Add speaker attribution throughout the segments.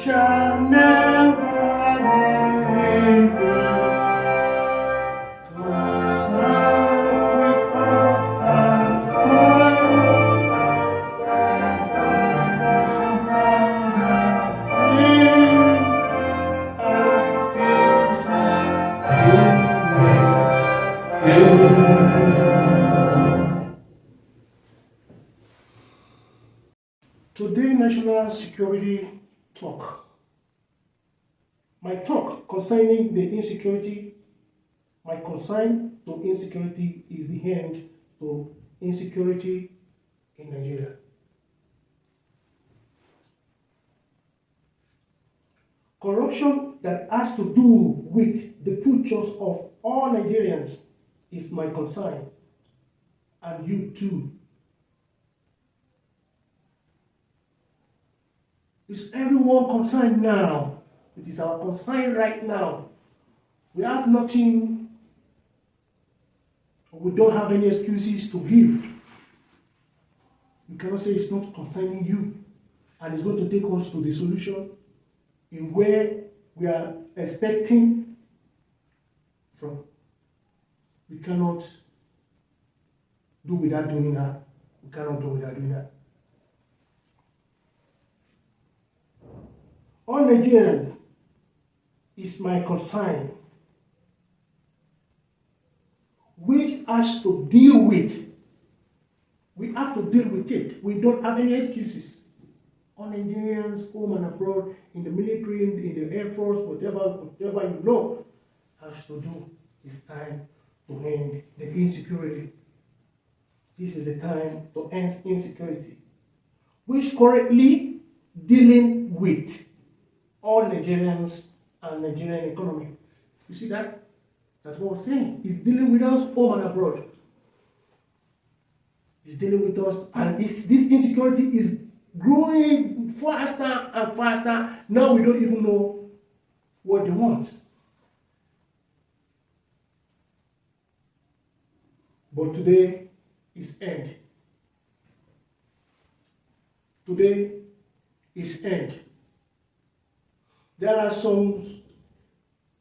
Speaker 1: shall never leave you. To serve with all and Today, national security talk. My talk concerning the insecurity, my concern to insecurity is the end to insecurity in Nigeria. Corruption that has to do with the futures of all Nigerians is my concern, and you too. Is everyone concerned now? It is our concern right now. We have nothing, we don't have any excuses to give. You cannot say it's not concerning you, and it's going to take us to the solution in where we are expecting from. We cannot do without doing that. We cannot do without doing that. All Nigerian is my concern, which has to deal with. We have to deal with it. We don't have any excuses. All Nigerians, home and abroad, in the military, in the Air Force, whatever you know, has to do. It's time to end the insecurity. This is the time to end insecurity, which currently dealing with all Nigerians and Nigerian economy. You see that? That's what we're saying. It's dealing with us home and abroad. It's dealing with us, and this insecurity is growing faster and faster. Now we don't even know what they want. But today is end. Today is end. There are some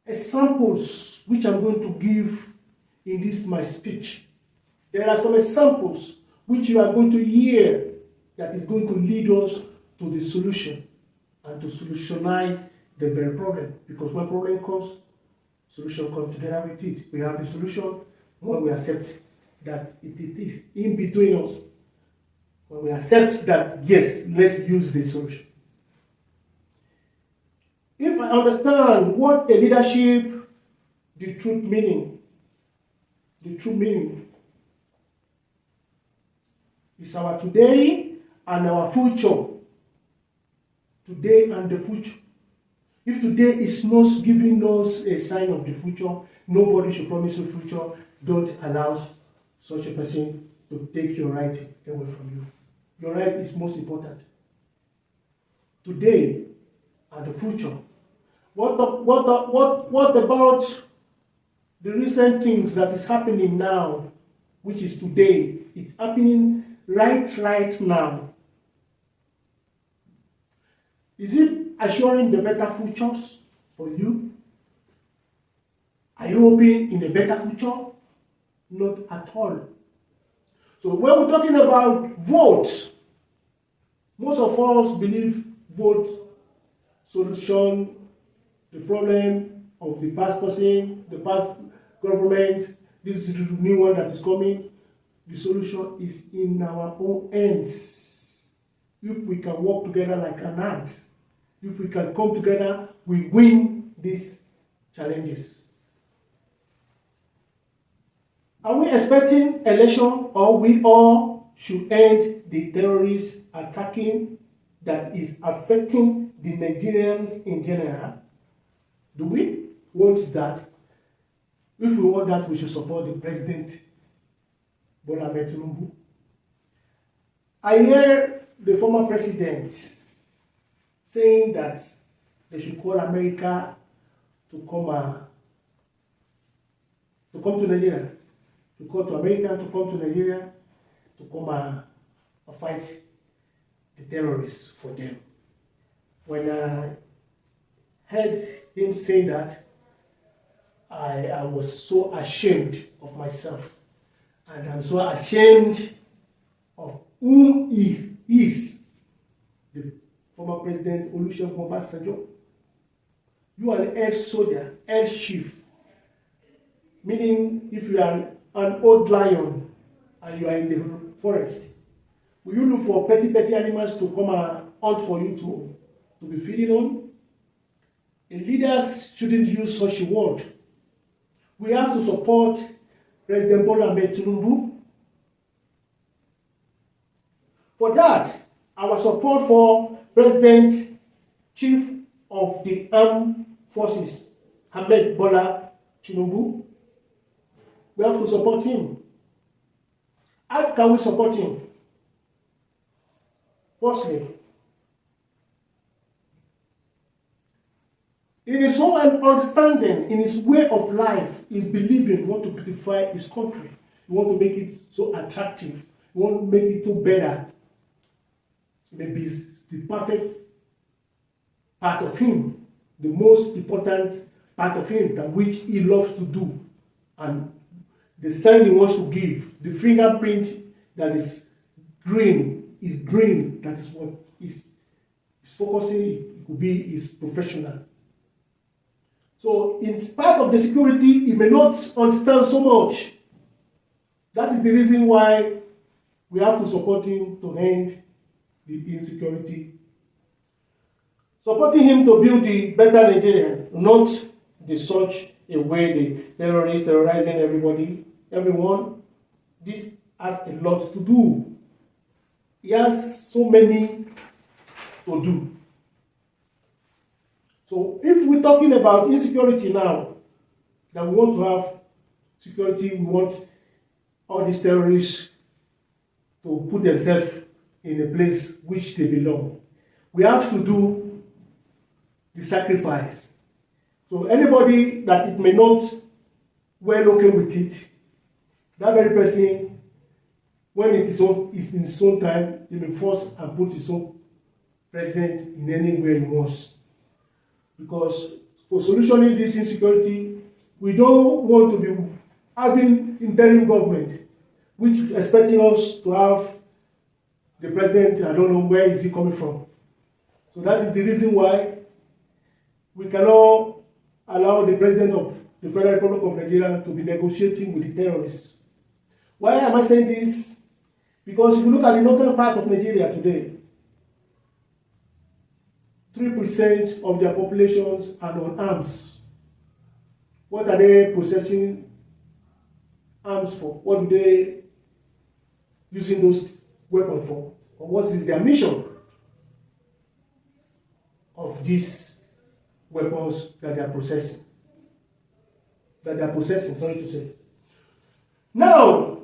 Speaker 1: examples which I'm going to give in this my speech. There are some examples which you are going to hear that is going to lead us to the solution and to solutionize the very problem. Because when problem comes, solution comes together with it. We have the solution when we accept that it is in between us. When we accept that, yes, let's use this solution. If I understand what a leadership, the true meaning is our today and our future. Today and the future. If today is not giving us a sign of the future, nobody should promise you future. Don't allow such a person to take your right away from you. Your right is most important. Today and the future. What about the recent things that is happening now, which is today? It's happening right now. Is it assuring the better futures for you? Are you hoping in a better future? Not at all. So when we're talking about votes, most of us believe vote solution the problem of the past person, the past government. This is the new one that is coming. The solution is in our own hands. If we can work together like an ant, if we can come together, we win these challenges. Are we expecting election, or we all should end the terrorist attacking that is affecting the Nigerians in general? Do we want that? If we want that, we should support the president, Bola Ahmed Tinubu. I hear the former president saying that they should call America to come to Nigeria, to call to America to come to Nigeria to come fight the terrorists for them. When heard him say that, I was so ashamed of myself. And I'm so ashamed of whom he is, the former President Olusegun Obasanjo. You are an ex-soldier, ex-chief, meaning if you are an old lion and you are in the forest, will you look for petty animals to come and hunt for you to be feeding on? And leaders shouldn't use such a word. We have to support President Bola Ahmed Tinubu. For that, our support for President Chief of the Armed Forces, Ahmed Bola Tinubu, we have to support him. How can we support him? Firstly, in his own understanding, in his way of life, his believing, want to beautify his country. You want to make it so attractive. You want to make it so better. Maybe it's the perfect part of him, the most important part of him, that which he loves to do. And the sign he wants to give, the fingerprint that is green, that is what is focusing, it could be is professional. So in spite of the security, he may not understand so much. That is the reason why we have to support him to end the insecurity. Supporting him to build the better Nigeria, not the such a way the terrorists terrorizing everyone. This has a lot to do. He has so many to do. So if we're talking about insecurity now, that we want to have security, we want all these terrorists to put themselves in a place which they belong. We have to do the sacrifice. So anybody that it may not well okay with it, that very person, when it is in his own time, he may force and put his own president in anywhere he wants. Because for solutioning this insecurity, we don't want to be having interim government, which is expecting us to have the president, I don't know where is he coming from. So that is the reason why we cannot allow the president of the Federal Republic of Nigeria to be negotiating with the terrorists. Why am I saying this? Because if you look at the northern part of Nigeria today, 3% of their populations are on arms. What are they processing arms for? What do they using those weapons for? Or what is their mission of these weapons that they are processing? Sorry to say. Now,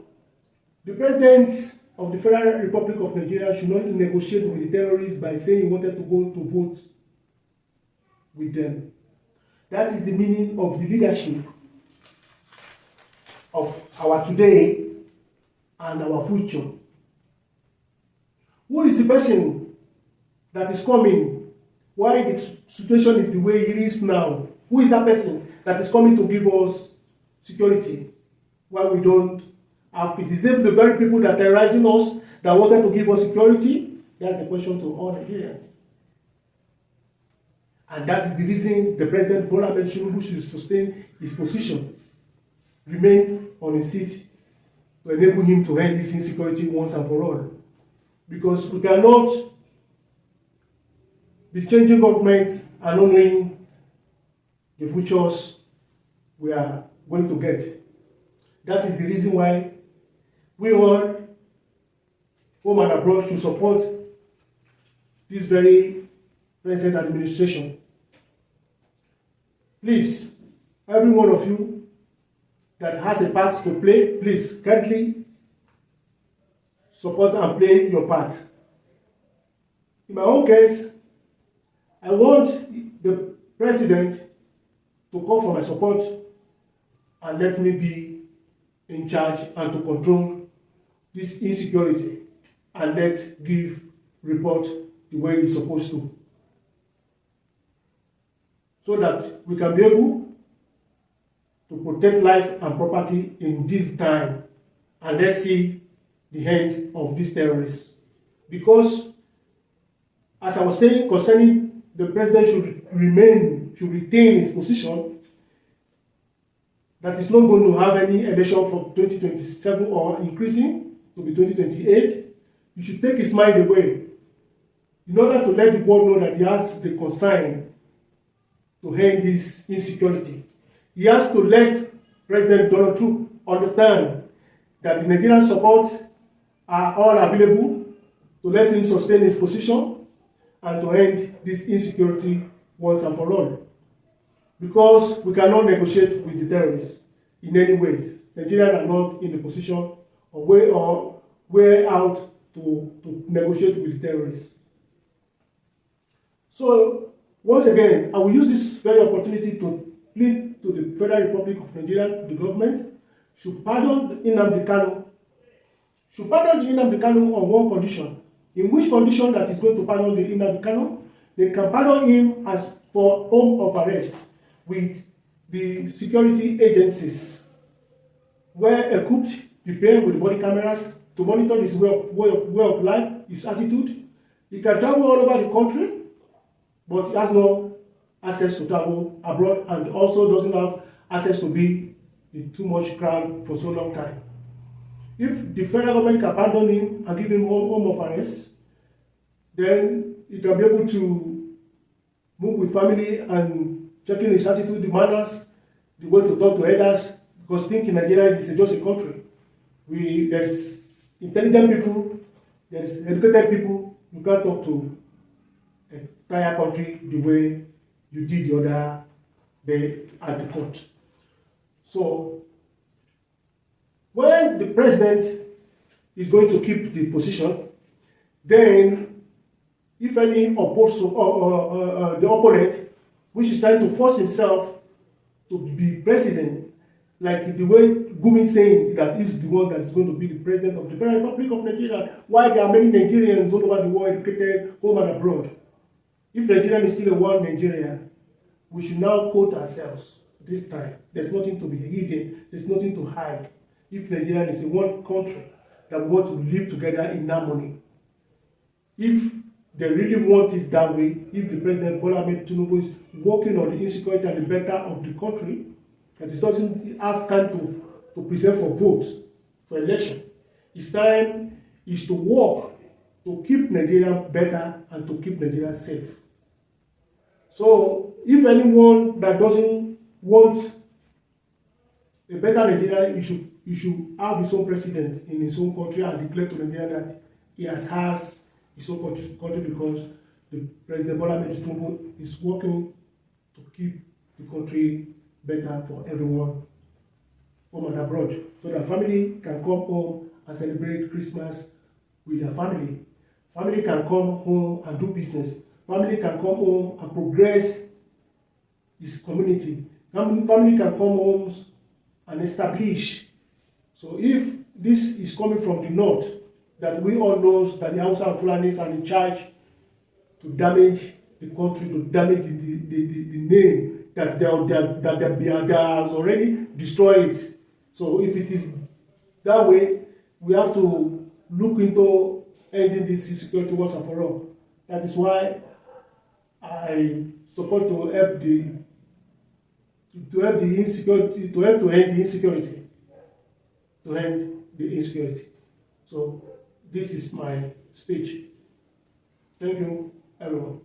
Speaker 1: the president of the Federal Republic of Nigeria should not negotiate with the terrorists by saying he wanted to go to vote with them. That is the meaning of the leadership of our today and our future. Who is the person that is coming? Why the situation is the way it is now? Who is that person that is coming to give us security while we don't have peace? Is it the very people that are terrorizing us that wanted to give us security? That's the question to all Nigerians. And that is the reason the President Bola Ahmed Tinubu should sustain his position, remain on his seat to enable him to end this insecurity once and for all. Because we cannot be changing governments and not knowing the futures we are going to get. That is the reason why we all, home and abroad, should support this very present administration. Please, every one of you that has a part to play, please kindly support and play your part. In my own case, I want the president to call for my support and let me be in charge and to control this insecurity and let's give report the way it's supposed to. so that we can be able to protect life and property in this time, and let's see the end of these terrorists. Because, as I was saying concerning the president should retain his position, that is not going to have any election for 2027 or increasing to be 2028, you should take his mind away in order to let the world know that he has the concern to end this insecurity. He has to let President Donald Trump understand that the Nigerian support are all available to let him sustain his position and to end this insecurity once and for all. Because we cannot negotiate with the terrorists in any ways. Nigerians are not in the position or way out to negotiate with the terrorists. So, once again, I will use this very opportunity to plead to the Federal Republic of Nigeria, the government, should pardon Nnamdi Kanu. Should pardon the Nnamdi Kanu on one condition. In which condition that is going to pardon the Nnamdi Kanu? They can pardon him as for home of arrest with the security agencies, where equipped, prepared with body cameras to monitor his way of life, his attitude. He can travel all over the country, but he has no access to travel abroad, and also doesn't have access to be in too much crowd for so long time. If the federal government can pardon him and give him home of arrest, then he can be able to move with family and checking his attitude, the manners, the way to talk to others, because think in Nigeria is just a country. There's intelligent people, there's educated people. You can't talk to an entire country the way you did the other day at the court. So, when the president is going to keep the position, then if any the opponent, which is trying to force himself to be president, like the way Gumi saying that he's the one that is going to be the president of the Federal Republic of Nigeria, why there are many Nigerians all over the world educated home and abroad. If Nigeria is still a one Nigeria, we should now quote ourselves this time. There's nothing to be hidden, there's nothing to hide. If Nigeria is a one country that we want to live together in harmony, if they really want it that way, if the President Bola Ahmed Tinubu is working on the insecurity and the better of the country, that he doesn't have time to present for votes, for election, his time is to work to keep Nigeria better and to keep Nigeria safe. So, if anyone that doesn't want a better Nigeria, he should have his own president in his own country and declare to Nigeria that he has his own country because the President Bola Ahmed Tinubu is working to keep the country better for everyone, home and abroad, so that family can come home and celebrate Christmas with their family. Family can come home and do business. Family can come home and progress his community. Family can come home and establish. So if this is coming from the north, that we all know that the Hausa and Fulanis are in charge to damage the country, to damage the name that they has already destroyed. So if it is that way, we have to look into ending this insecurity once and for all. That is why I support to help to end the insecurity. So this is my speech. Thank you, everyone.